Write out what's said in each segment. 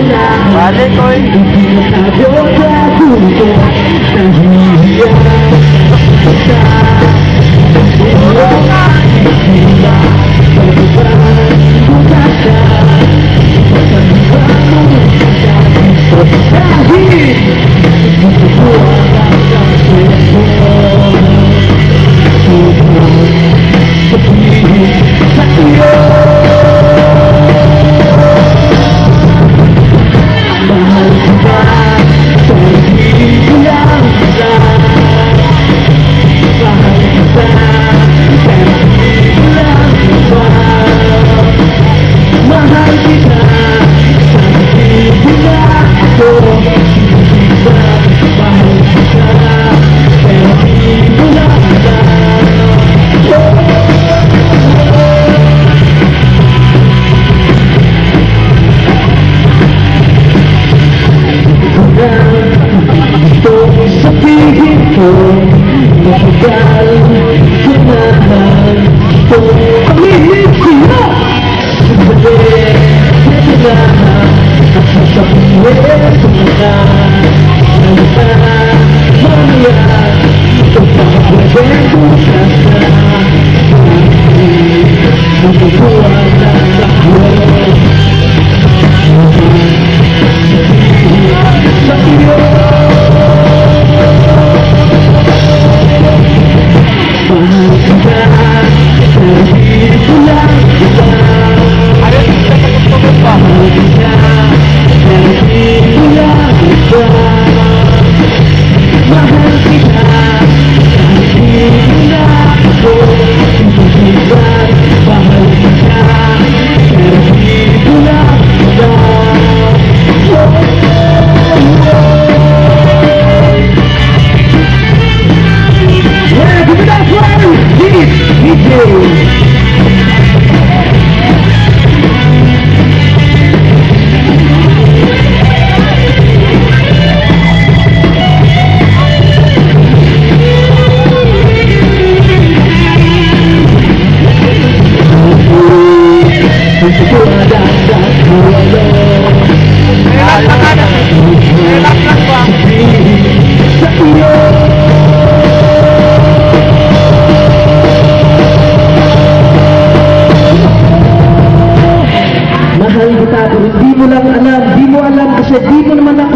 Balik ko eh.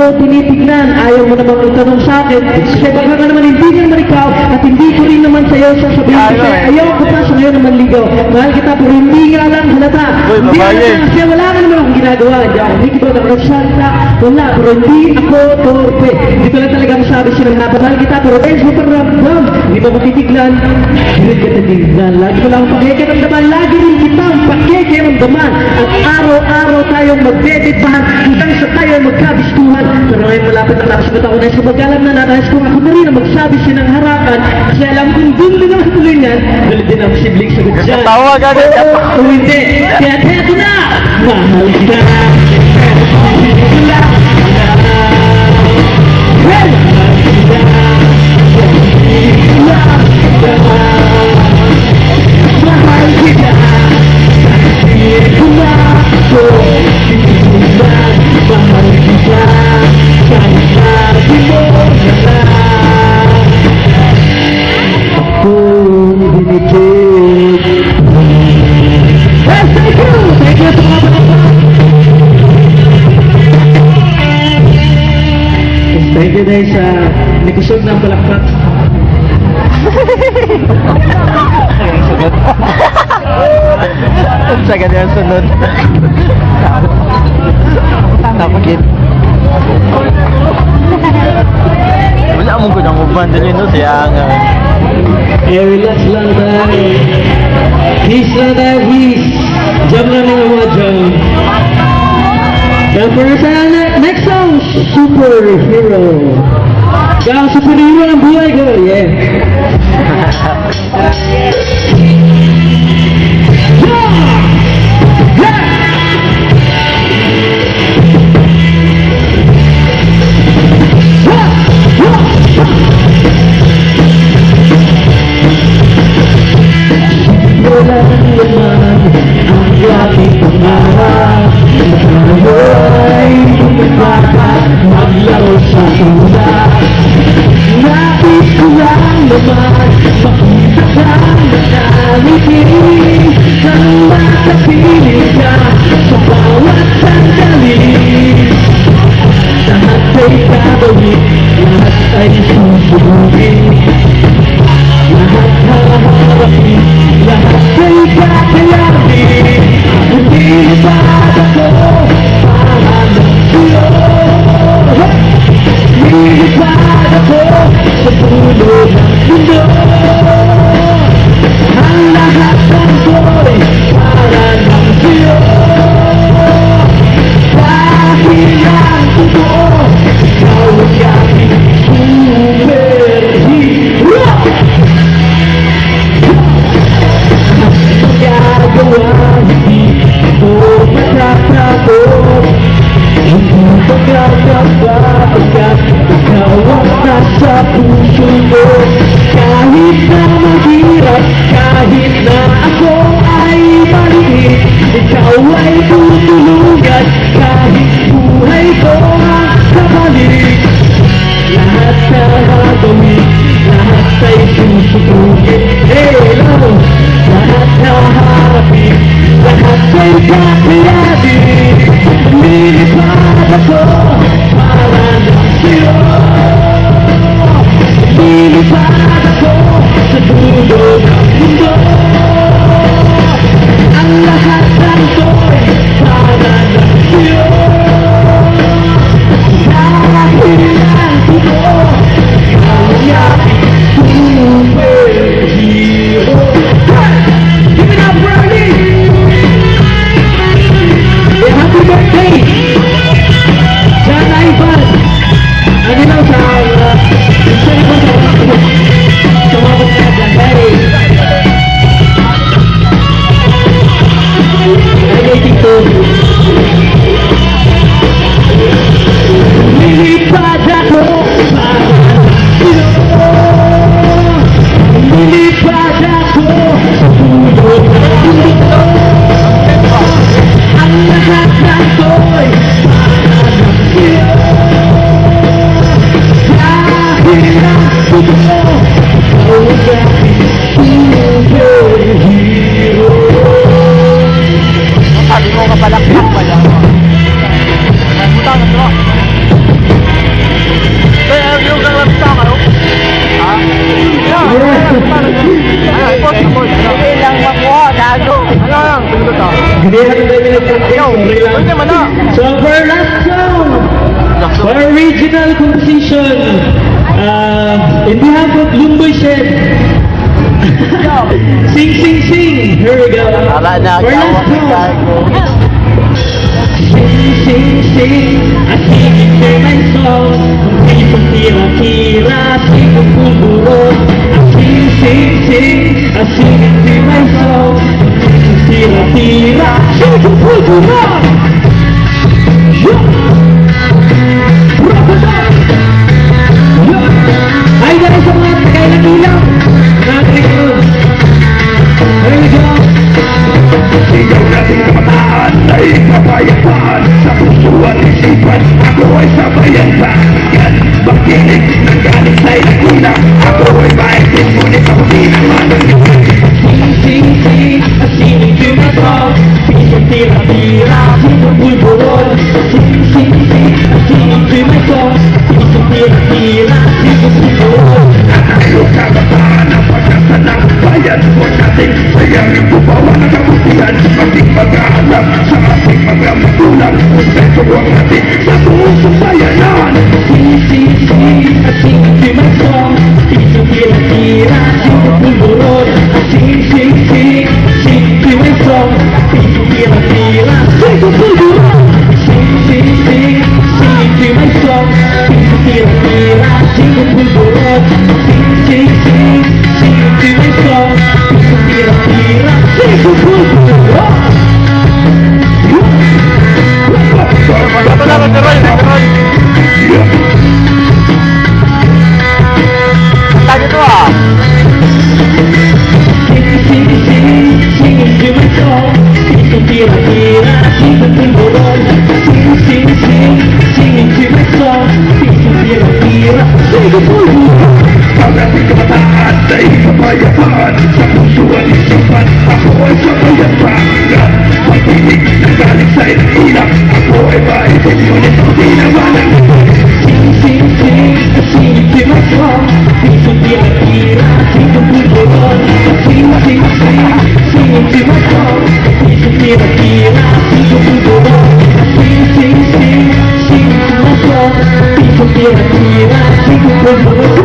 Tinitignan, ayaw mo namang itanong sa akin, kasi baka ka naman hindi naman ikaw at hindi ko rin naman sa'yo sasabihin kasi ayaw ko pa sa ngayon naman ligaw. Mahal kita pero hindi nga lang halata. Hindi halata kasi wala ka naman akong ginagawa. Hindi ko nagkasalta, wala, pero hindi ako torpe. Hindi ko lang talaga masabi sila na mahal kita pero dahil sa paramdam, hindi mo matitignan, hindi ka titignan. Lagi ko lang pakikiramdaman, lagi rin kitang pakikiramdaman at araw-araw tayong magdediktahan hanggang sa tayo magkabistuhan. Pero ngayon malapit ang tapos mata ko na sa pag-alam na natas kung ako na rin ang magsabi siya ng harapan kasi alam kong dun din ang tuloy niyan dahil din ang posibleng sagot dyan. Tawag agad. O hindi, kaya heto na! Mahal ka! Mahal kita! Thank you dahil sa nikusog ng palakpak. Sa ganyan sunod. Napagin. Wala mong gunang uban din yun siya nga. Relax lang tayo. Peace lang tayo, peace. Jump lang lang mga jump. And for sa next song, Superhero. Kaya ang superhero ng buhay ko, yeah. Wala naman ang ating pangarap. Tayo ay tulad. Nais ko lang naman makita kang nakangiti nang makapiling ka sa bawat sandali. Lahat ay gagawin, lahat ay susubukin, lahat haharapin, lahat ay kakayanin. Hindi lipad ako para ng iyo. Lilipad ako sa dulo ng mundo. Ang lahat ng ko'y para ng iyo. Dahil ang totoo, ikaw ang aking superhero. Ang magagawa, hindi ko matatakot. Hindi magagaba pagkat ikaw ang nasa puso ko. Kahit na mahirap, kahit na ako ay maliit, ikaw ay tutulungan kahit buhay ko ang kabalik. Lahat na gagawin, lahat ay susubukin. Hello! Lahat na harapin, lahat ay kakayanin. Lilipad ako para ng iyo. Lilipad ako sa dulo ng mundo. Ang lahat ng to'y para ng iyo. Dahil ang totoo, ikaw ang aking superhero. Give it up, Bernie! Happy birthday! John Ivan! Ano lang sa isa ko sa mga pagkakasya. Hey! Hey, dito! Lilipad ako para iyo. Lilipad ako sa dulo ng mundo. Ang lahat ng to'y para ng iyo. Dahil ang totoo, ikaw ang aking superhero. Sabi mo kapalakpak pa lang. Butang na ito. Kaya yung kalamsak ano? Ha? Hindi lang makuha, gago. Ano lang? Tulog ito. Hindi natin tayo nagkakasya. Pwede man na. So for last song, for original composition, in behalf of Lumboy Shed, sing, sing, sing. Here we go. Wala na, For last gago. song. Gago. Sing, sing, sing, a singing for my song. Ang pisong tira-tira, singing pulburon. A sing, sing, sing, a singing for my song. Ang pisong tira-tira, singing pulburon. Ay, dahil sa mga tagay ng ilaw, natin ko. There we go. Sigaw natin kabataan ay kapayapaan sa puso at isipan. Ako ay sabayan sa yan. Magkinig ng galit ay naguna. Ako ay maitin, ngunit ako di naman ang Sing, sing, sing, a singing to my song. Pisong tira-tira, singing pulburon. Sing, sing, sing, a singing to my song. Pisong tira-tira, singing pulburon. Nanalo kabataan ang pagkasa ng bayan mo natin. Sayarin ko bawa ng kabutihan. Maging mag-aalam sa ating mga magulang. Respeto ang ating sa buong sambayanan. Sing, sing, sing, a singing to my song. Pisong tira-tira, singing pulburon. Sing, sing, sing, sing to my song. Pisong tira-tira, singing pulburon. Sing, sing, sing, sing to my song. Pisong tira-tira, singing pulburon. Sing, sing, sing, sing to my song. Pisong tira-tira, singing pulburon. Ito lang, ito lang, ito lang. Panginoon.